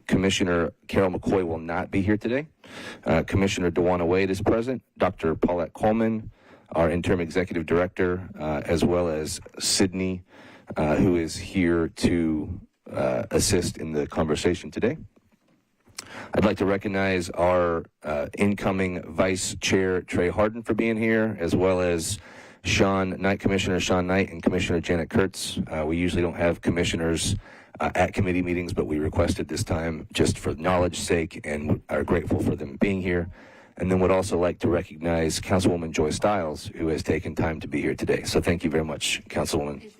Commissioner Carol McCoy will not be here today. Commissioner Dewana Wade is present. Dr. Paulette Coleman, our interim executive director, as well as Sydney, who is here to assist in the conversation today. I'd like to recognize our incoming Vice Chair, Trey Harden, for being here, as well as Commissioner Sean Knight and Commissioner Janet Kurtz. We usually don't have commissioners at committee meetings, but we requested this time just for knowledge's sake and are grateful for them being here. And then would also like to recognize Councilwoman Joy Stiles, who has taken time to be here today. So thank you very much, Councilwoman.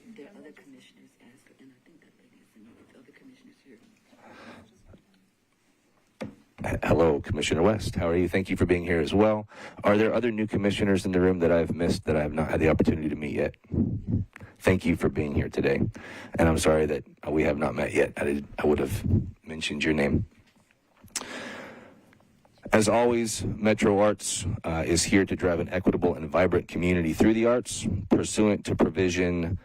Hello, Commissioner West. How are you? Thank you for being here as well. Are there other new commissioners in the room that I've missed that I have not had the opportunity to meet yet? Thank you for being here today. And I'm sorry that we have not met yet. I would have mentioned your name. As always, Metro Arts is here to drive an equitable and vibrant community through the arts, pursuant to provision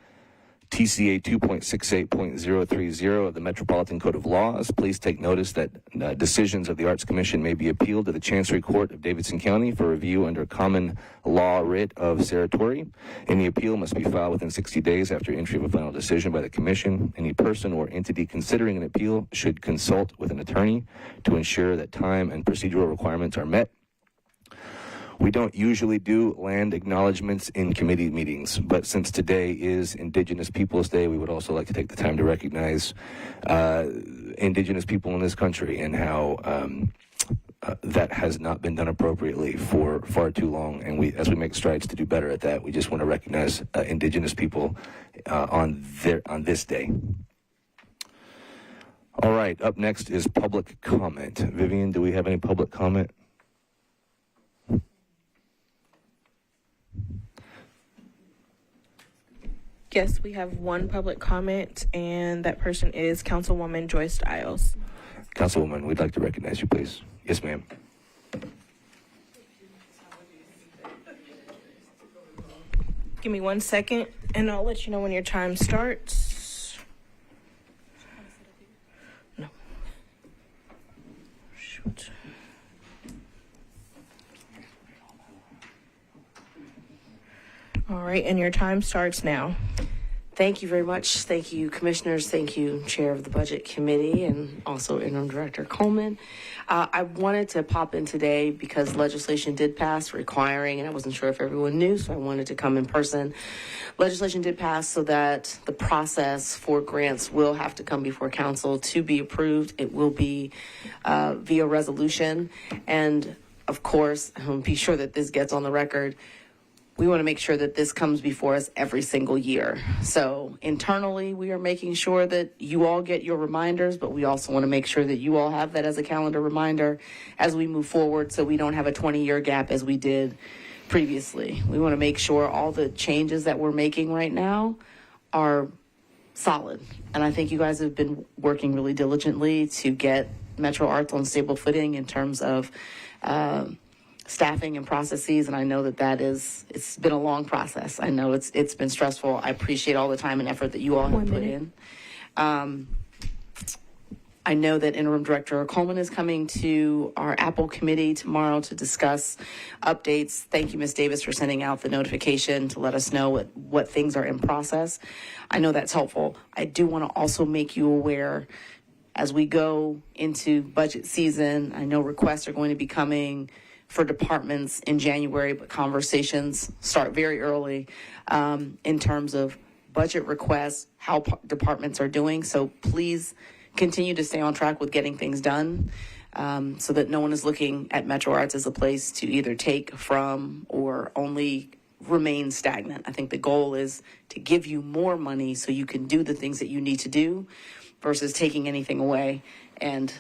TCA 2.68.030 of the Metropolitan Code of Laws. Please take notice that decisions of the Arts Commission may be appealed to the Chancery Court of Davidson County for review under common law writ of certiorari. Any appeal must be filed within 60 days after entry of a final decision by the Commission. Any person or entity considering an appeal should consult with an attorney to ensure that time and procedural requirements are met. We don't usually do land acknowledgements in committee meetings, but since today is Indigenous Peoples Day, we would also like to take the time to recognize Indigenous people in this country and how that has not been done appropriately for far too long. And as we make strides to do better at that, we just want to recognize Indigenous people on this day. All right, up next is public comment. Vivian, do we have any public comment? Yes, we have one public comment, and that person is Councilwoman Joy Stiles. Councilwoman, we'd like to recognize you, please. Yes, ma'am. Give me 1 second, and I'll let you know when your time starts. No. Shoot. All right, and your time starts now. Thank you very much. Thank you, commissioners. Thank you, Chair of the Budget Committee, and also Interim Director Coleman. I wanted to pop in today because legislation did pass requiring, and I wasn't sure if everyone knew, so I wanted to come in person. Legislation did pass so that the process for grants will have to come before council to be approved. It will be via resolution. And of course, be sure that this gets on the record. We want to make sure that this comes before us every single year. So internally, we are making sure that you all get your reminders, but we also want to make sure that you all have that as a calendar reminder as we move forward so we don't have a 20-year gap as we did previously. We want to make sure all the changes that we're making right now are solid. And I think you guys have been working really diligently to get Metro Arts on stable footing in terms of staffing and processes, and I know it's been a long process. I know it's been stressful. I appreciate all the time and effort that you all have put in. I know that Interim Director Coleman is coming to our Apple committee tomorrow to discuss updates. Thank you, Ms. Davis, for sending out the notification to let us know what things are in process. I know that's helpful. I do want to also make you aware as we go into budget season, I know requests are going to be coming for departments in January, but conversations start very early in terms of budget requests, how departments are doing. So please continue to stay on track with getting things done so that no one is looking at Metro Arts as a place to either take from or only remain stagnant. I think the goal is to give you more money so you can do the things that you need to do versus taking anything away. And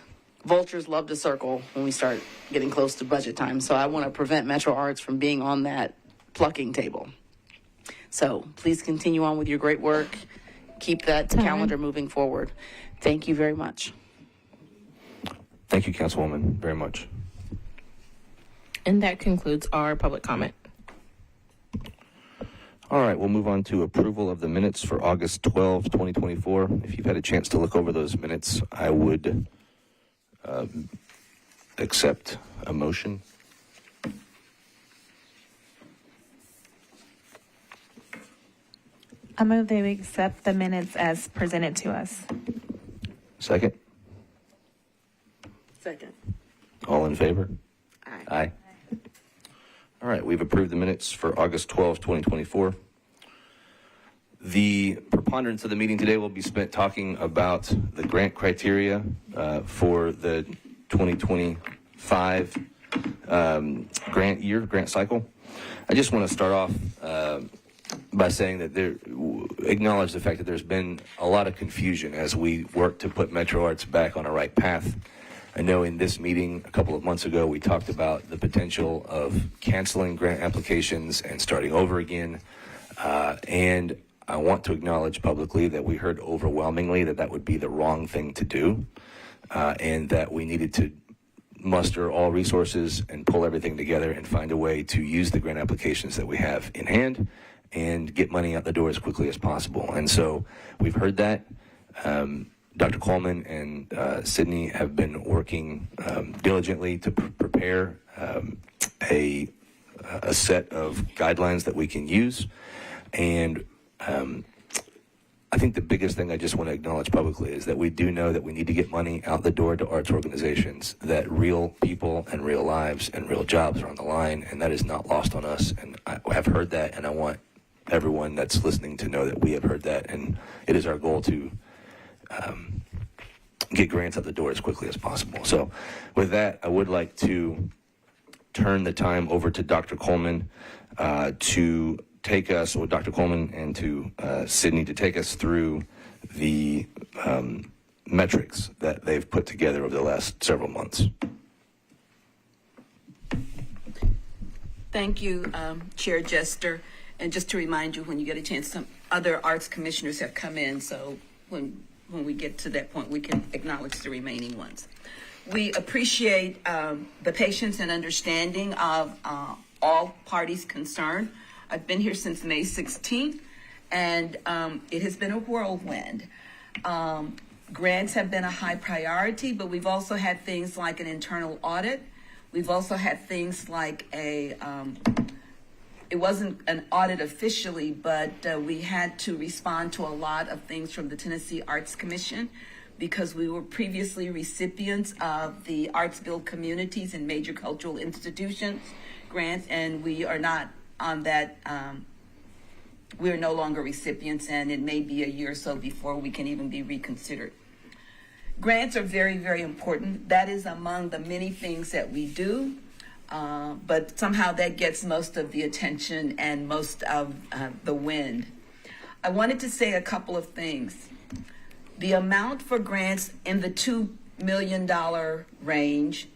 vultures love to circle when we start getting close to budget time. So I want to prevent Metro Arts from being on that plucking table. So please continue on with your great work. Keep that calendar moving forward. Thank you very much. Thank you, Councilwoman, very much. And that concludes our public comment. All right, we'll move on to approval of the minutes for August 12, 2024. If you've had a chance to look over those minutes, I would accept a motion. I move that we accept the minutes as presented to us. Second? Second. All in favor? Aye. Aye. All right, we've approved the minutes for August 12, 2024. The preponderance of the meeting today will be spent talking about the grant criteria for the 2025 grant cycle. I just want to start off by saying that acknowledge the fact that there's been a lot of confusion as we work to put Metro Arts back on a right path. I know in this meeting a couple of months ago, we talked about the potential of canceling grant applications and starting over again. And I want to acknowledge publicly that we heard overwhelmingly that that would be the wrong thing to do, and that we needed to muster all resources and pull everything together and find a way to use the grant applications that we have in hand and get money out the door as quickly as possible. And so we've heard that. Dr. Coleman and Sydney have been working diligently to prepare a set of guidelines that we can use. And I think the biggest thing I just want to acknowledge publicly is that we do know that we need to get money out the door to arts organizations, that real people and real lives and real jobs are on the line, and that is not lost on us. And I have heard that, and I want everyone that's listening to know that we have heard that, and it is our goal to get grants out the door as quickly as possible. So with that, I would like to turn the time over to Dr. Coleman to take us, or Dr. Coleman and to Sydney, to take us through the metrics that they've put together over the last several months. Thank you, Chair Jester. And just to remind you, when you get a chance, some other arts commissioners have come in, so when we get to that point, we can acknowledge the remaining ones. We appreciate the patience and understanding of all parties concerned. I've been here since May 16th, and it has been a whirlwind. Grants have been a high priority, but we've also had things like an internal audit. We've also had things like it wasn't an audit officially, but we had to respond to a lot of things from the Tennessee Arts Commission because we were previously recipients of the Arts Build Communities and Major Cultural Institutions grants, and we are not on that. We are no longer recipients, and it may be a year or so before we can even be reconsidered. Grants are very, very important. That is among the many things that we do. But somehow that gets most of the attention and most of the wind. I wanted to say a couple of things. The amount for grants in the $2 million range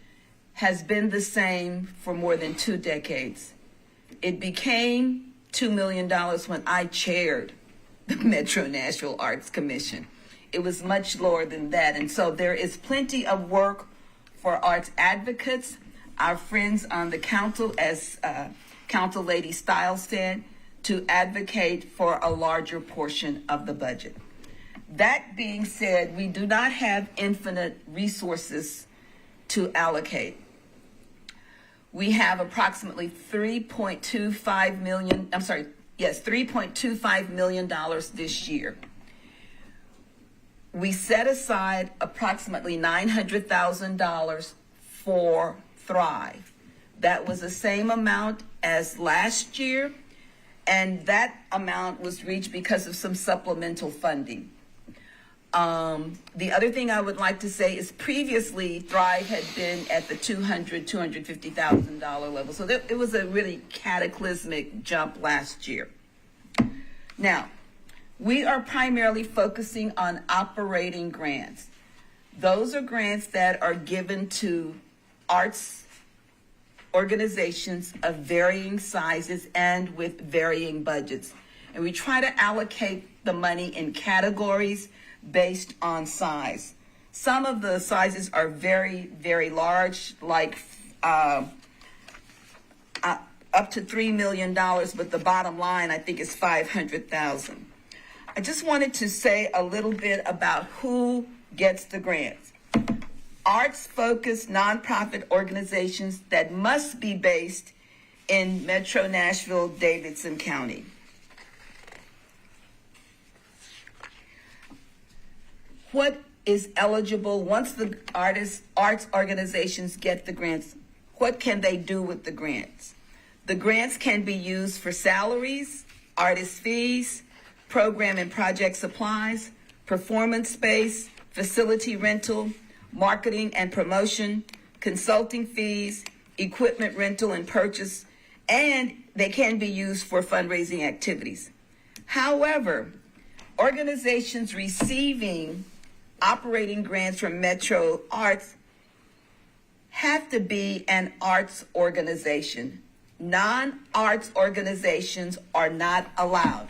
has been the same for more than 2 decades. It became $2 million when I chaired the Metro Nashville Arts Commission. It was much lower than that. And so there is plenty of work for arts advocates, our friends on the council, as Council Lady Stiles said, to advocate for a larger portion of the budget. That being said, we do not have infinite resources to allocate. We have approximately $3.25 million this year. We set aside approximately $900,000 for Thrive. That was the same amount as last year, and that amount was reached because of some supplemental funding. The other thing I would like to say is previously Thrive had been at the $250,000 level. So it was a really cataclysmic jump last year. Now, we are primarily focusing on operating grants. Those are grants that are given to arts organizations of varying sizes and with varying budgets. And we try to allocate the money in categories based on size. Some of the sizes are very, very large, like up to $3 million, but the bottom line, I think, is $500,000. I just wanted to say a little bit about who gets the grants. Arts-focused nonprofit organizations that must be based in Metro Nashville, Davidson County. What is eligible once the arts organizations get the grants? What can they do with the grants? The grants can be used for salaries, artist fees, program and project supplies, performance space, facility rental, marketing and promotion, consulting fees, equipment rental and purchase, and they can be used for fundraising activities. However, organizations receiving operating grants from Metro Arts have to be an arts organization. Non-arts organizations are not allowed.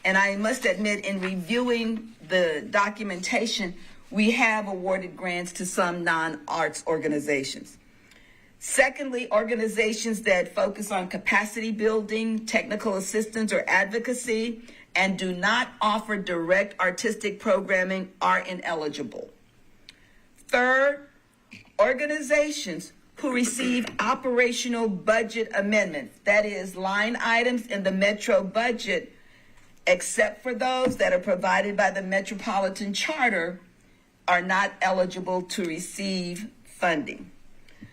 And I must admit, in reviewing the documentation, we have awarded grants to some non-arts organizations. Secondly, organizations that focus on capacity building, technical assistance, or advocacy, and do not offer direct artistic programming are ineligible. Third, organizations who receive operational budget amendments, that is, line items in the Metro budget, except for those that are provided by the Metropolitan Charter, are not eligible to receive funding.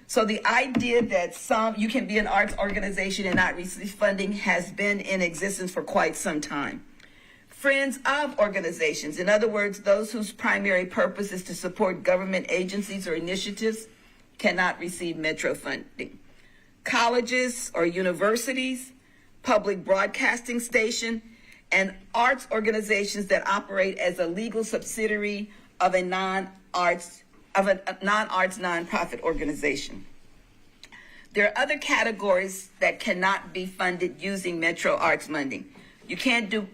So the idea that you can be an arts organization and not receive funding has been in existence for quite some time. Friends of organizations, in other words, those whose primary purpose is to support government agencies or initiatives, cannot receive Metro funding. Colleges or universities, public broadcasting station, and arts organizations that operate as a legal subsidiary of a non-arts nonprofit organization. There are other categories that cannot be funded using Metro Arts funding. You can't do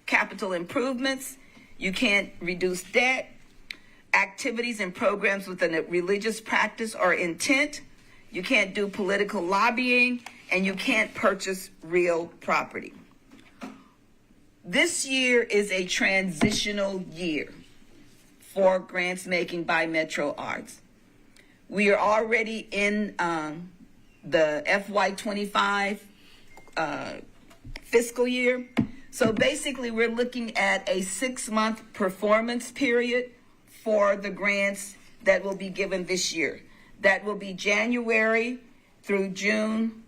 capital improvements, you can't reduce debt, activities and programs with a religious practice or intent, you can't do political lobbying, and you can't purchase real property. This year is a transitional year for grants making by Metro Arts. We are already in the FY25 fiscal year. So basically, we're looking at a 6-month performance period for the grants that will be given this year. That will be January through June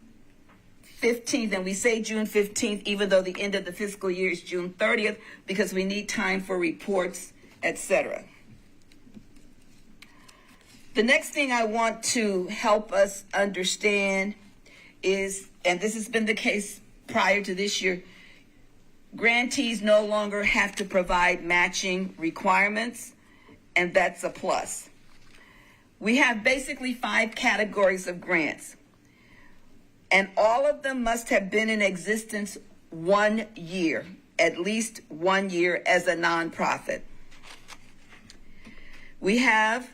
15th, and we say June 15th, even though the end of the fiscal year is June 30th, because we need time for reports, etc. The next thing I want to help us understand is, and this has been the case prior to this year, grantees no longer have to provide matching requirements, and that's a plus. We have basically 5 categories of grants, and all of them must have been in existence 1 year, at least 1 year as a nonprofit. We have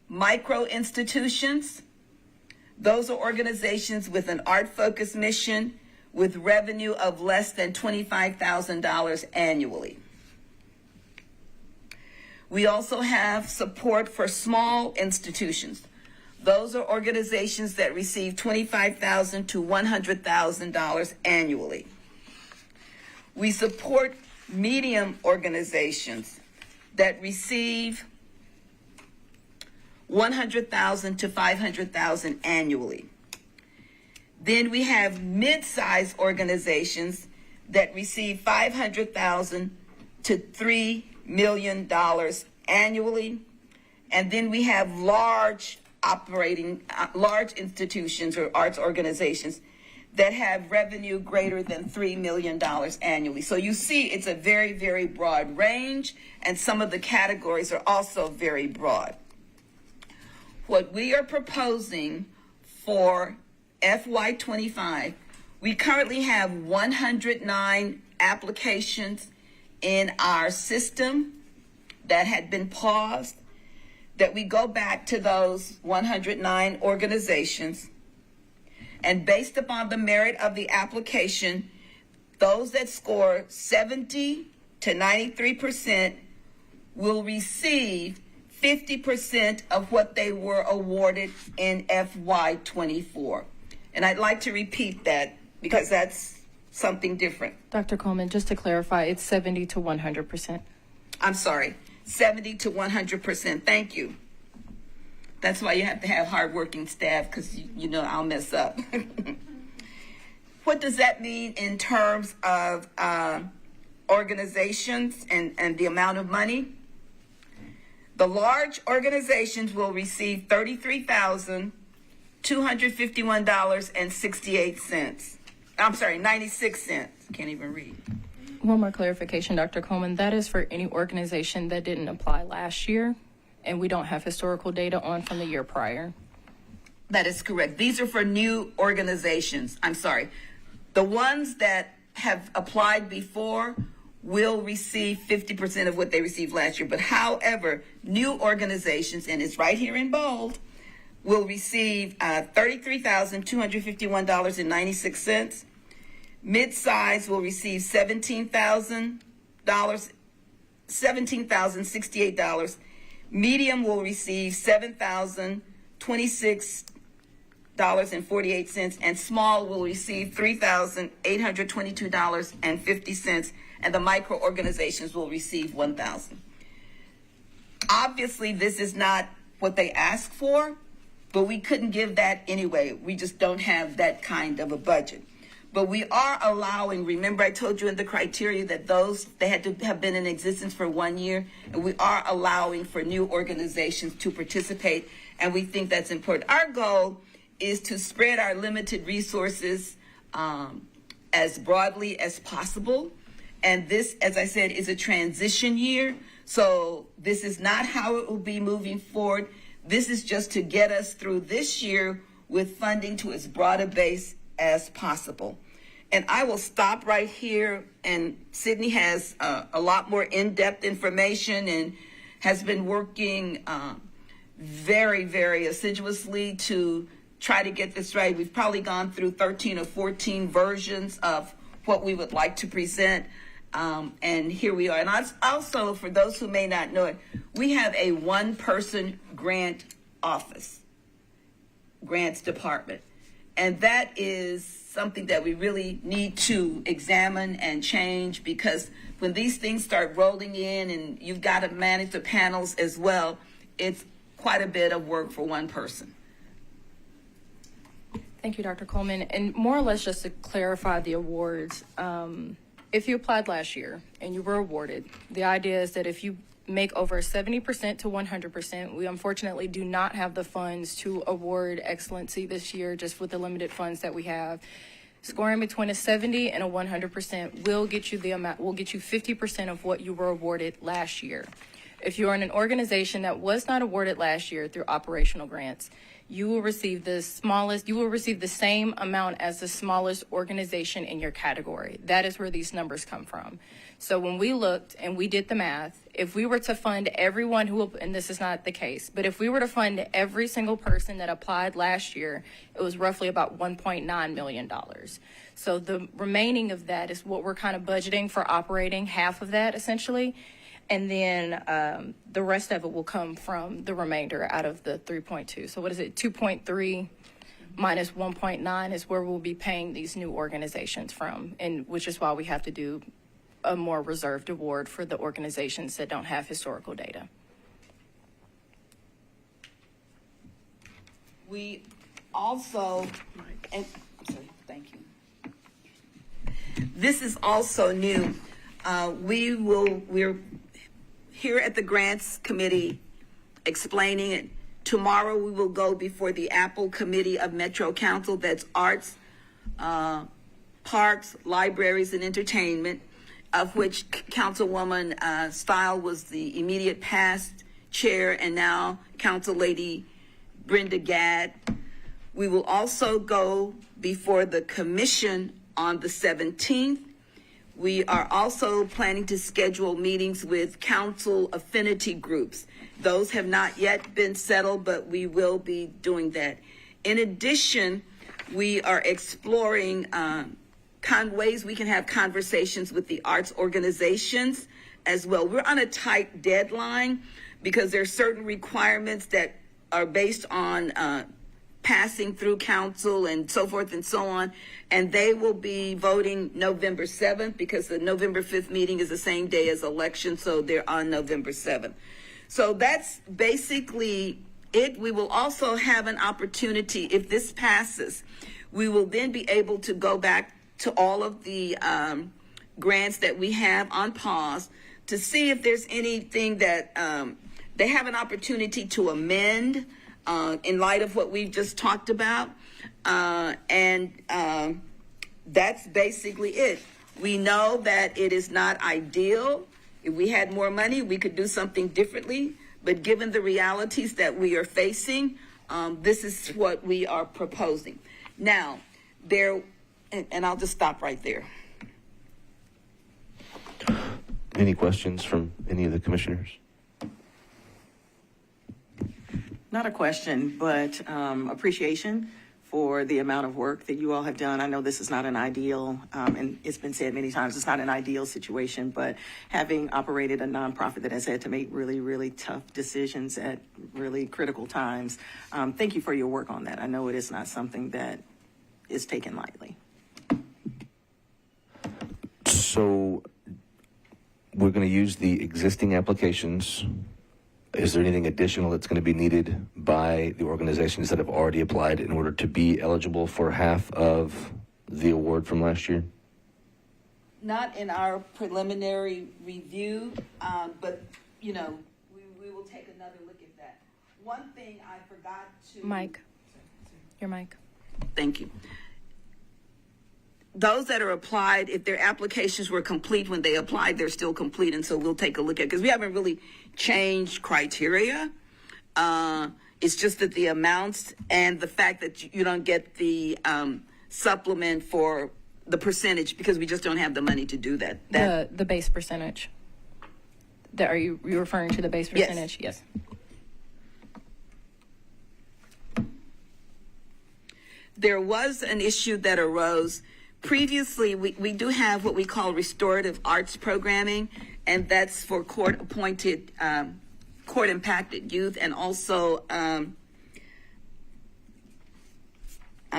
micro institutions. Those are organizations with an art-focused mission with revenue of less than $25,000 annually. We also have support for small institutions. Those are organizations that receive $25,000 to $100,000 annually. We support medium organizations that receive $100,000 to $500,000 annually. Then we have mid-sized organizations that receive $500,000 to $3 million annually. And then we have large institutions or arts organizations that have revenue greater than $3 million annually. So you see, it's a very, very broad range, and some of the categories are also very broad. What we are proposing for FY25, we currently have 109 applications in our system that had been paused, that we go back to those 109 organizations, And based upon the merit of the application, those that score 70 to 93% will receive 50% of what they were awarded in FY24. And I'd like to repeat that because that's something different. Dr. Coleman, just to clarify, it's 70 to 100%. I'm sorry, 70 to 100%. Thank you. That's why you have to have hardworking staff, because you know I'll mess up. What does that mean in terms of organizations and the amount of money? The large organizations will receive $33,251.68. I'm sorry, 96 cents. Can't even read. One more clarification, Dr. Coleman. That is for any organization that didn't apply last year, and we don't have historical data on from the year prior. That is correct. These are for new organizations. I'm sorry. The ones that have applied before will receive 50% of what they received last year. But however, new organizations, and it's right here in bold, will receive $33,251.96. Mid-size will receive $17,068. Medium will receive $7,026.48, and small will receive $3,822.50, and the micro organizations will receive $1,000. Obviously, this is not what they asked for, but we couldn't give that anyway. We just don't have that kind of a budget. But we are allowing, remember I told you in the criteria that they had to have been in existence for 1 year, and we are allowing for new organizations to participate, and we think that's important. Our goal is to spread our limited resources as broadly as possible, and this, as I said, is a transition year, so this is not how it will be moving forward. This is just to get us through this year with funding to as broad a base as possible. And I will stop right here, and Sydney has a lot more in-depth information and has been working very, very assiduously to try to get this right. We've probably gone through 13 or 14 versions of what we would like to present, and here we are. And also, for those who may not know it, we have a one-person grant office, grants department. And that is something that we really need to examine and change, because when these things start rolling in and you've got to manage the panels as well, it's quite a bit of work for one person. Thank you, Dr. Coleman. And more or less just to clarify the awards, if you applied last year and you were awarded, the idea is that if you make over 70% to 100%. We unfortunately do not have the funds to award excellency this year, just with the limited funds that we have. Scoring between a 70 and a 100% will get you the amount, will get you 50% of what you were awarded last year. If you are in an organization that was not awarded last year through operational grants, you will receive the same amount as the smallest organization in your category. That is where these numbers come from. So when we looked and we did the math, if we were to fund everyone who, and this is not the case, but if we were to fund every single person that applied last year, it was roughly about $1.9 million. So the remaining of that is what we're kind of budgeting for operating, half of that essentially. And then the rest of it will come from the remainder out of the 3.2. So what is it? 2.3 minus 1.9 is where we'll be paying these new organizations from, and which is why we have to do a more reserved award for the organizations that don't have historical data. We also, and I'm sorry, thank you. This is also new. We're here at the Grants Committee explaining it. Tomorrow we will go before the Apple Committee of Metro Council, that's Arts, Parks, Libraries, and Entertainment, of which Councilwoman Stile was the immediate past chair, and now Council Lady Brenda Gadd. We will also go before the Commission on the 17th. We are also planning to schedule meetings with council affinity groups. Those have not yet been settled, but we will be doing that. In addition, we are exploring ways we can have conversations with the arts organizations as well. We're on a tight deadline because there are certain requirements that are based on passing through council and so forth and so on. And they will be voting November 7th because the November 5th meeting is the same day as election. So they're on November 7th. So that's basically it. We will also have an opportunity, if this passes, we will then be able to go back to all of the grants that we have on pause to see if there's anything that they have an opportunity to amend in light of what we've just talked about. And that's basically it. We know that it is not ideal. If we had more money, we could do something differently. But given the realities that we are facing, this is what we are proposing. Now, and I'll just stop right there. Any questions from any of the commissioners? Not a question, but appreciation for the amount of work that you all have done. I know this is not an ideal, and it's been said many times, it's not an ideal situation, but having operated a nonprofit that has had to make really, really tough decisions at really critical times, thank you for your work on that. I know it is not something that is taken lightly. So we're going to use the existing applications. Is there anything additional that's going to be needed by the organizations that have already applied in order to be eligible for half of the award from last year? Not in our preliminary review, but, you know, we will take another look at that. One thing I forgot to... Mike, your mic. Thank you. Those that are applied, if their applications were complete when they applied, they're still complete, and so we'll take a look at it, because we haven't really changed criteria. It's just that the amounts and the fact that you don't get the supplement for the percentage, because we just don't have the money to do that. The base percentage. Are you referring to the base Yes. percentage? Yes. There was an issue that arose. Previously, we do have what we call restorative arts programming, and that's for court-appointed, court-impacted youth, and also, I'm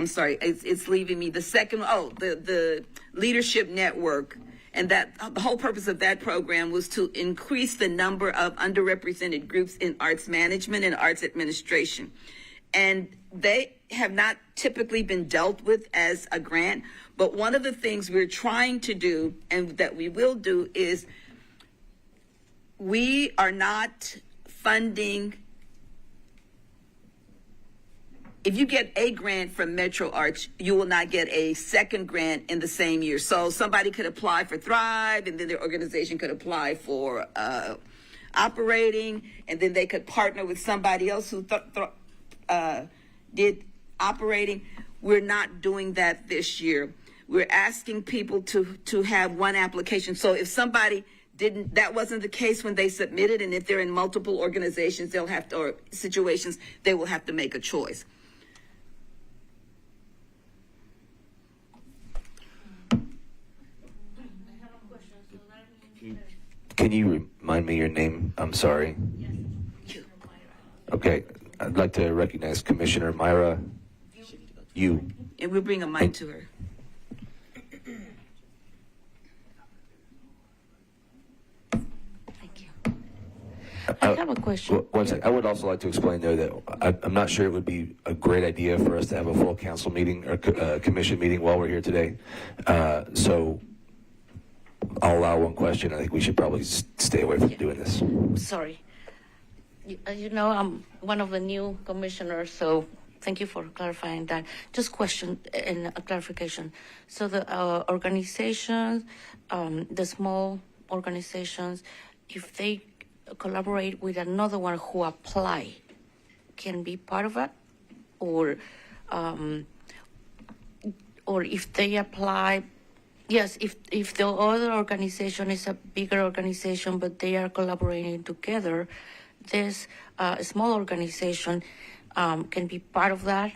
sorry, it's leaving me. The second, the Leadership Network, and that the whole purpose of that program was to increase the number of underrepresented groups in arts management and arts administration. And they have not typically been dealt with as a grant, but one of the things we're trying to do, and that we will do, is we are not funding. If you get a grant from Metro Arts, you will not get a second grant in the same year. So somebody could apply for Thrive, and then their organization could apply for operating, and then they could partner with somebody else who did operating. We're not doing that this year. We're asking people to have one application. So if somebody didn't, that wasn't the case when they submitted, and if they're in multiple organizations, they'll have to, or situations, they will have to make a choice. Can you remind me your name? I'm sorry. Okay. I'd like to recognize Commissioner Myra. You. And we'll bring a mic to her. Thank you. I have a question. One second. I would also like to explain, though, that I'm not sure it would be a great idea for us to have a full council meeting or commission meeting while we're here today. So I'll allow one question. I think we should probably stay away from doing this. Sorry. You know, I'm one of the new commissioners, so thank you for clarifying that. Just question and a clarification. So the organizations, the small organizations, if they collaborate with another one who apply, can be part of it? Or if they apply, yes, if the other organization is a bigger organization, but they are collaborating together, this small organization can be part of that.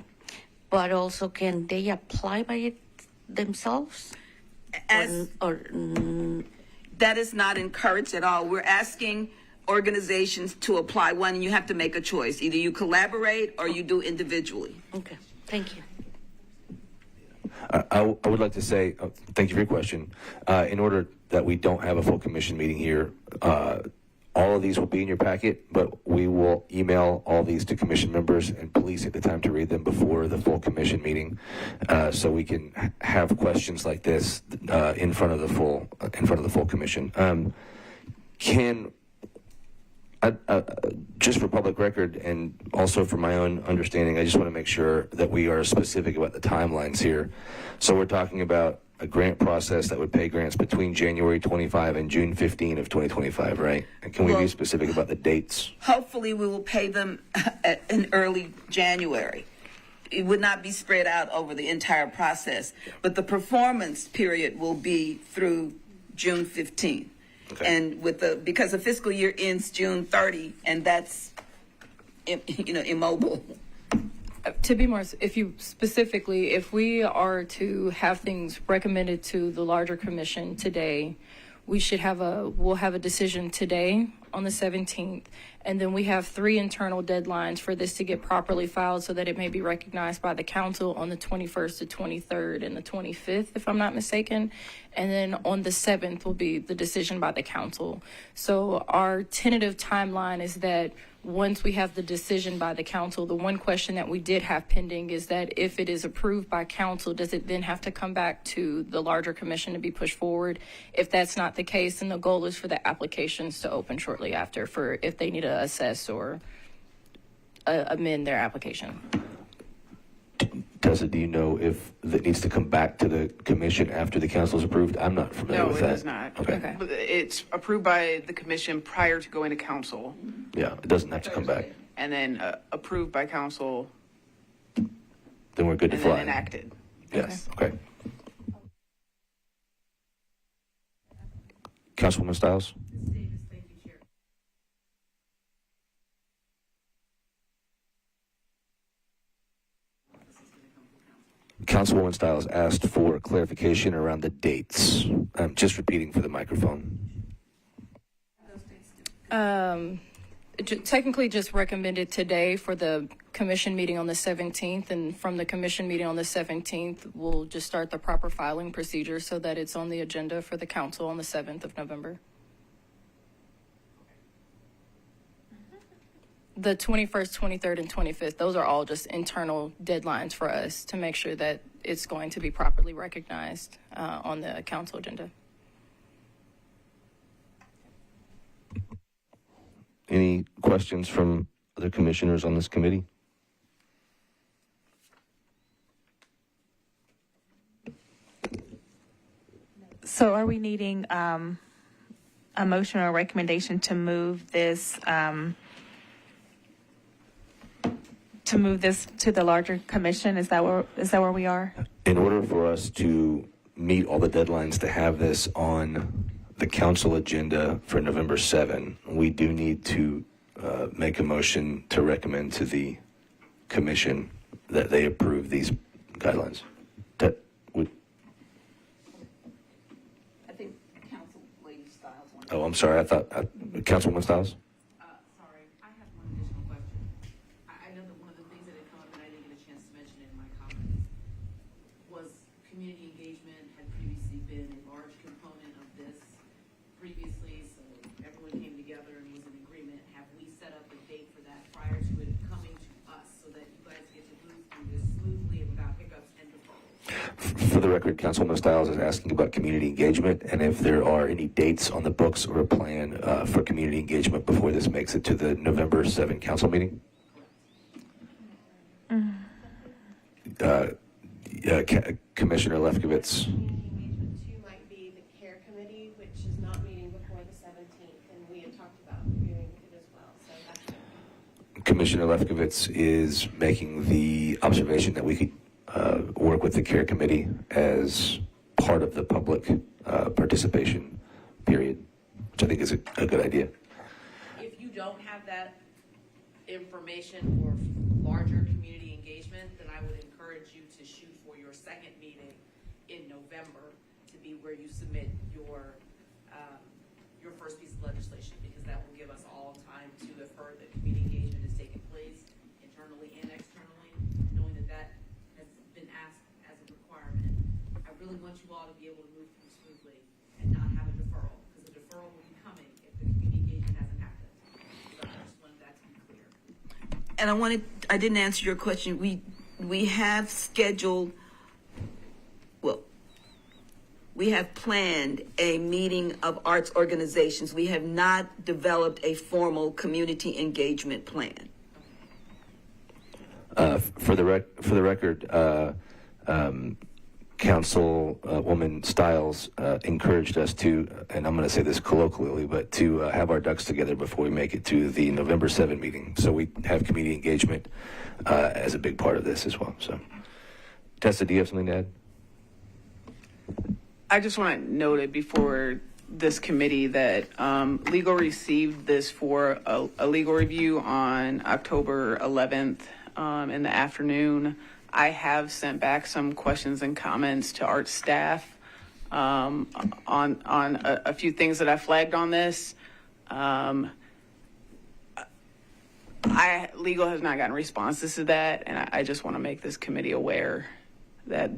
But also, can they apply by it themselves? As Or that is not encouraged at all. We're asking organizations to apply one, and you have to make a choice. Either you collaborate or you do individually. okay, thank you. I would like to say, thank you for your question. In order that we don't have a full commission meeting here, all of these will be in your packet, but we will email all these to commission members, and please take the time to read them before the full commission meeting, so we can have questions like this in front of the full commission. Just for public record and also for my own understanding, I just want to make sure that we are specific about the timelines here. So we're talking about a grant process that would pay grants between January 25 and June 15 of 2025, right? And can we be specific about the dates? Hopefully, we will pay them in early January. It would not be spread out over the entire process, but the performance period will be through June 15. Okay. And because the fiscal year ends June 30, and that's immobile. To be more, if we are to have things recommended to the larger commission today, we'll have a decision today on the 17th, and then we have 3 internal deadlines for this to get properly filed so that it may be recognized by the council on the 21st, the 23rd, and the 25th, if I'm not mistaken. And then on the 7th will be the decision by the council. So our tentative timeline is that once we have the decision by the council, the one question that we did have pending is that if it is approved by council, does it then have to come back to the larger commission to be pushed forward? If that's not the case, then the goal is for the applications to open shortly after for if they need to assess or amend their application. Tessa, do you know if it needs to come back to the commission after the council is approved? I'm not familiar with that. No, it does not. Okay. But it's approved by the commission prior to going to council, Yeah, it doesn't have to come back. and then approved by council, Then we're good to and fly. then enacted. Yes, okay. Councilwoman Stiles? Councilwoman Stiles asked for clarification around the dates. I'm just repeating for the microphone. Technically just recommended today for the commission meeting on the 17th, and from the commission meeting on the 17th, we'll just start the proper filing procedure so that it's on the agenda for the council on the 7th of November. The 21st, 23rd, and 25th, those are all just internal deadlines for us to make sure that it's going to be properly recognized on the council agenda. Any questions from other commissioners on this committee? So are we needing a motion or a recommendation to move this to the larger commission? Is that where we are? In order for us to meet all the deadlines to have this on the council agenda for November 7, we do need to make a motion to recommend to the commission that they approve these guidelines. That would. I think Council Lady Stiles wants. Oh, I'm sorry. I thought Councilwoman Stiles. Sorry, I have one additional question. I know that one of the things that had come up, and I didn't get a chance to mention it in my comments, was community engagement had previously been a large component of this previously, so everyone came together and was in agreement. Have we set up a date for that prior to it coming to us so that you guys get to move through this smoothly and without hiccups and defaults? For the record, Councilwoman Stiles is asking about community engagement and if there are any dates on the books or a plan for community engagement before this makes it to the November 7 council meeting. Commissioner Lefkowitz. Engagement 2 might be the care committee, which is not meeting before the 17th, and we had talked about doing it as well. So that's Commissioner Lefkowitz is making the observation that we could work with the care committee as part of the public participation period, which I think is a good idea. if you don't have that information for larger community community engagement, then I would encourage you to shoot for your second meeting in November to be where you submit your first piece of legislation, because that will give us all time to have heard that community engagement is taking place internally and externally, knowing that that has been asked as a requirement. I really want you all to be able to move through smoothly and not have a deferral, because a deferral will be coming if the community engagement hasn't happened. So I just wanted that to be clear. And I didn't answer your question. We have scheduled, we have planned a meeting of arts organizations. We have not developed a formal community engagement plan. For the record, Councilwoman Stiles encouraged us to, and I'm going to say this colloquially, but to have our ducks together before we make it to the November 7 meeting. So we have community engagement as a big part of this as well. So, Tessa, do you have something to add? I just want to note it before this committee that legal received this for a legal review on October 11th in the afternoon. I have sent back some questions and comments to art staff on a few things that I flagged on this. Legal has not gotten responses to that, and I just want to make this committee aware that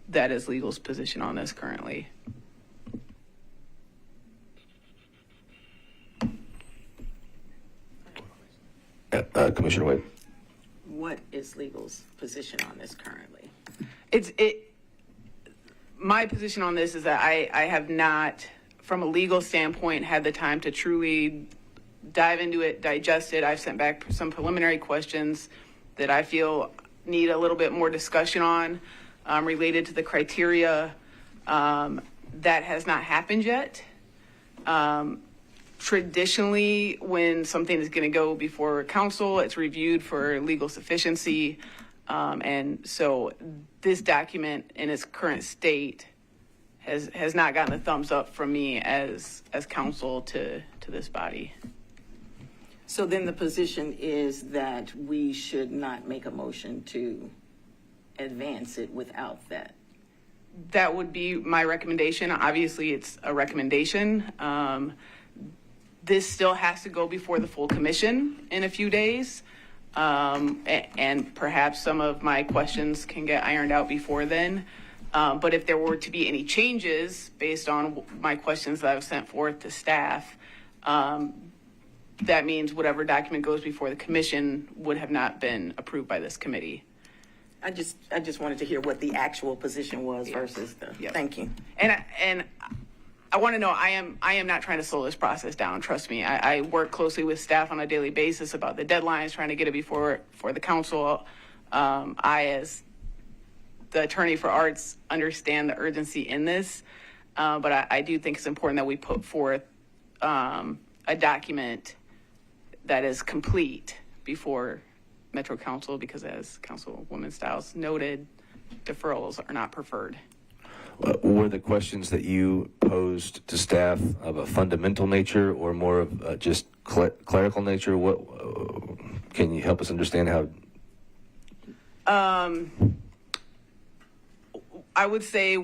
that is legal's position on this currently. Commissioner Wade. What is legal's position on this currently? My position on this is that I have not, from a legal standpoint, had the time to truly dive into it, digest it. I've sent back some preliminary questions that I feel need a little bit more discussion on related to the criteria. That has not happened yet. Traditionally, when something is going to go before council, it's reviewed for legal sufficiency. And so this document in its current state has not gotten a thumbs up from me as counsel to this body. So then the position is that we should not make a motion to advance it without that. That would be my recommendation. Obviously, it's a recommendation. This still has to go before the full commission in a few days. And perhaps some of my questions can get ironed out before then. But if there were to be any changes based on my questions that I've sent forth to staff, that means whatever document goes before the commission would have not been approved by this committee. I just wanted to hear what the actual position was versus the. Yeah. Thank you. And I want to know, I am not trying to slow this process down. Trust me. I work closely with staff on a daily basis about the deadlines, trying to get it before the council. I, as the attorney for arts, understand the urgency in this, but I do think it's important that we put forth a document that is complete before Metro Council, because as Councilwoman Stiles noted, deferrals are not preferred. Were the questions that you posed to staff of a fundamental nature or more of just clerical nature? What can you help us understand how? I would say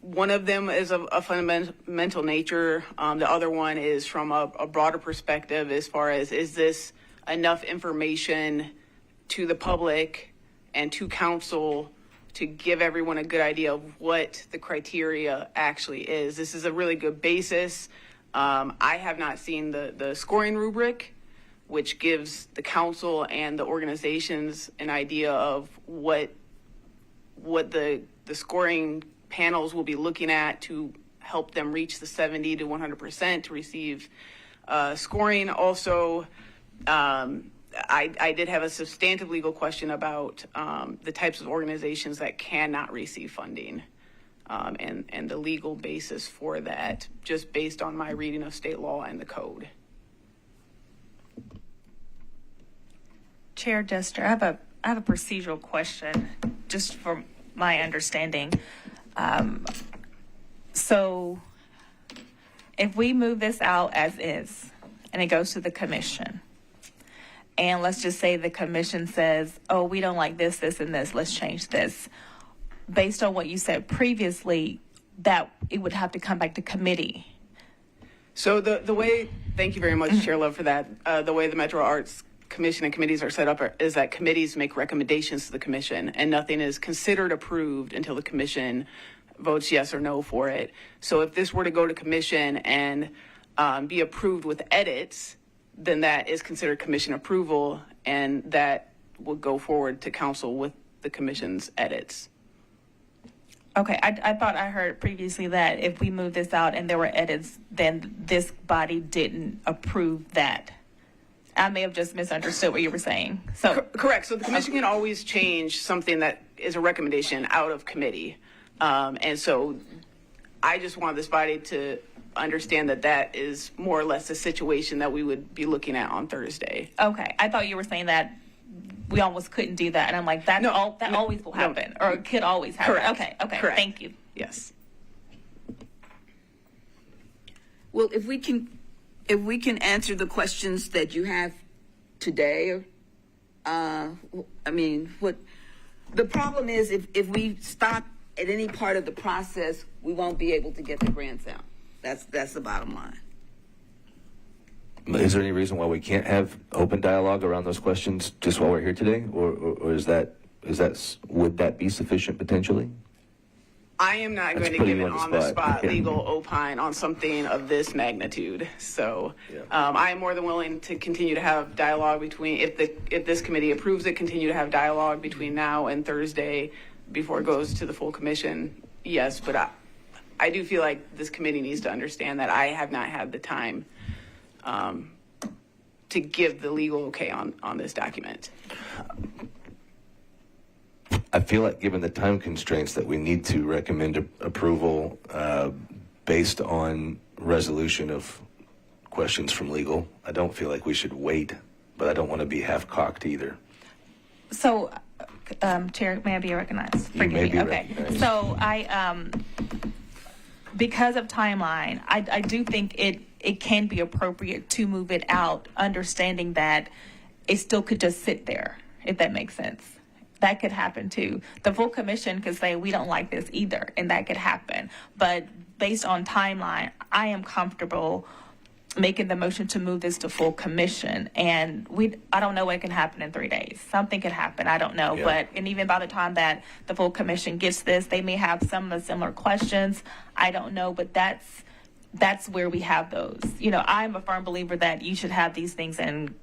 one of them is of a fundamental nature. The other one is from a broader perspective, as far as, is this enough information to the public and to council to give everyone a good idea of what the criteria actually is. This is a really good basis. I have not seen the scoring rubric, which gives the council and the organizations an idea of what the scoring panels will be looking at to help them reach the 70 to 100% to receive scoring. Also, I did have a substantive legal question about the types of organizations that cannot receive funding and the legal basis for that, just based on my reading of state law and the code. Chair Jester, I have a procedural question, just from my understanding. So if we move this out as is and it goes to the commission, and let's just say the commission says, oh, we don't like this, this, and this, let's change this. Based on what you said previously, that it would have to come back to committee. So the way, thank you very much, Chair Love, for that. The way the Metro Arts Commission and committees are set up is that committees make recommendations to the commission, and nothing is considered approved until the commission votes yes or no for it. So if this were to go to commission and be approved with edits, then that is considered commission approval, and that would go forward to council with the commission's edits. Okay, I thought I heard previously that if we move this out and there were edits, then this body didn't approve that. I may have just misunderstood what you were saying. So Correct. So the commission can always change something that is a recommendation out of committee. And so I just want this body to understand that that is more or less the situation that we would be looking at on Thursday. Okay, I thought you were saying that we almost couldn't do that, and I'm like, that always will happen, or it could always happen. Correct. Okay, Correct. Thank you. Yes. Well, if we can answer the questions that you have today, I mean, what the problem is, if we stop at any part of the process, we won't be able to get the grants out. That's the bottom line. Is there any reason why we can't have open dialogue around those questions just while we're here today, or is that would that be sufficient potentially? I am not going to give an on-the-spot legal opine on something of this magnitude. So I am more than willing to continue to have dialogue between, if this committee approves it, continue to have dialogue between now and Thursday before it goes to the full commission. Yes, but I do feel like this committee needs to understand that I have not had the time to give the legal okay on this document. I feel like, given the time constraints, that we need to recommend approval based on resolution of questions from legal. I don't feel like we should wait, but I don't want to be half-cocked either. So, Chair, may I be recognized? You may be okay. recognized. So because of timeline, I do think it can be appropriate to move it out, understanding that it still could just sit there, if that makes sense. That could happen too. The full commission could say, we don't like this either, and that could happen. But based on timeline, I am comfortable making the motion to move this to full commission. And I don't know what can happen in 3 days. Something could happen, I don't know. Yeah. And even by the time that the full commission gets this, they may have some of the similar questions. I don't know, but that's where we have those. I'm a firm believer that you should have these things in,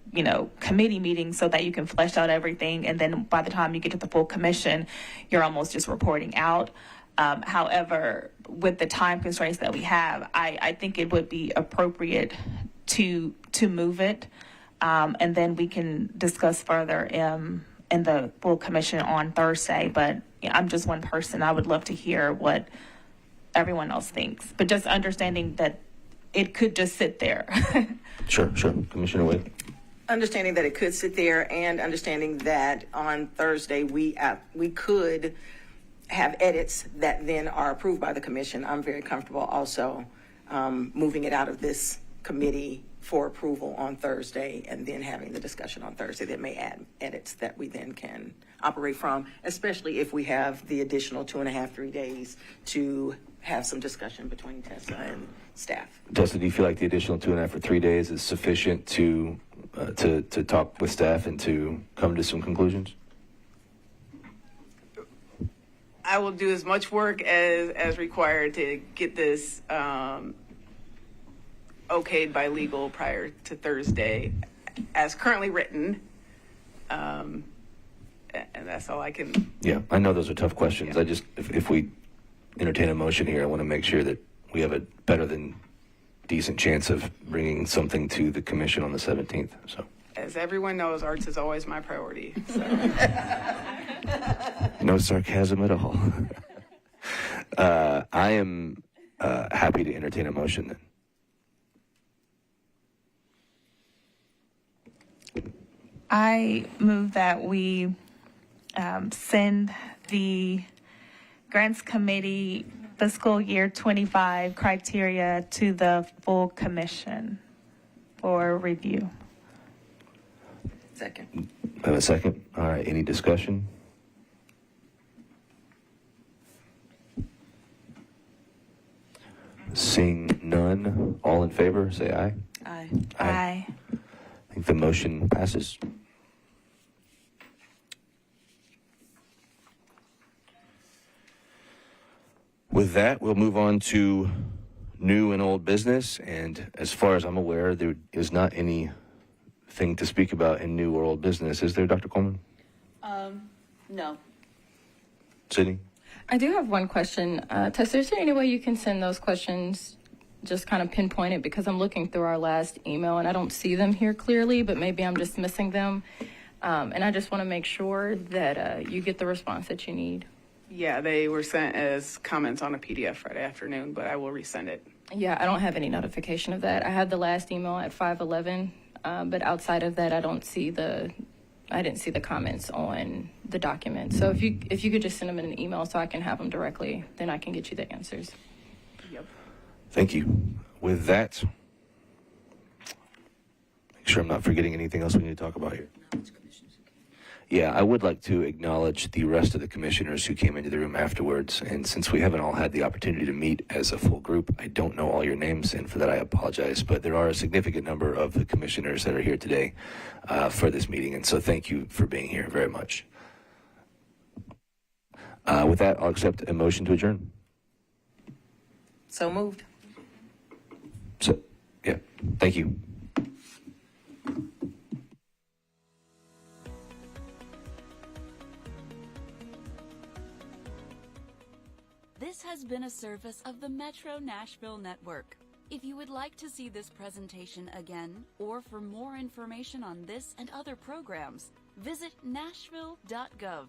committee meetings so that you can flesh out everything. And then by the time you get to the full commission, you're almost just reporting out. However, with the time constraints that we have, I think it would be appropriate to move it. And then we can discuss further in the full commission on Thursday. But I'm just one person. I would love to hear what everyone else thinks, but just understanding that it could just sit there. Sure. Commissioner Wade. Understanding that it could sit there, and understanding that on Thursday we could have edits that then are approved by the commission. I'm very comfortable also moving it out of this committee for approval on Thursday, and then having the discussion on Thursday that may add edits that we then can operate from, especially if we have the additional 2.5, 3 days to have some discussion between Tessa and staff. Tessa, do you feel like the additional 2.5 or 3 days is sufficient to talk with staff and to come to some conclusions? I will do as much work as required to get this okayed by legal prior to Thursday, as currently written. And that's all I can. Yeah, I know those are tough questions. I just, if we entertain a motion here, I want to make sure that we have a better than decent chance of bringing something to the commission on the 17th. So, As everyone knows, arts is always my priority. So. No sarcasm at all. I am happy to entertain a motion then. I move that we send the Grants Committee fiscal year 25 criteria to the full commission for review. Second. I have a second. All right. Any discussion? Seeing none, all in favor, say aye. Aye. Aye. I think the motion passes. With that, we'll move on to new and old business. And as far as I'm aware, there is not anything to speak about in new or old business. Is there, Dr. Coleman? No. Sydney? I do have one question. Tessa, is there any way you can send those questions, just kind of pinpoint it? Because I'm looking through our last email and I don't see them here clearly, but maybe I'm just missing them. And I just want to make sure that you get the response that you need. Yeah, they were sent as comments on a PDF Friday afternoon, but I will resend it. Yeah, I don't have any notification of that. I had the last email at 5:11, but outside of that, I didn't see the comments on the document. So if you could just send them in an email so I can have them directly, then I can get you the answers. Yep. Thank you. With that, make sure I'm not forgetting anything else we need to talk about here. Yeah, I would like to acknowledge the rest of the commissioners who came into the room afterwards. And since we haven't all had the opportunity to meet as a full group, I don't know all your names, and for that I apologize. But there are a significant number of the commissioners that are here today for this meeting, and so thank you for being here very much. With that, I'll accept a motion to adjourn. So moved. So, yeah, thank you. This has been a service of the Metro Nashville Network. If you would like to see this presentation again, or for more information on this and other programs, visit nashville.gov.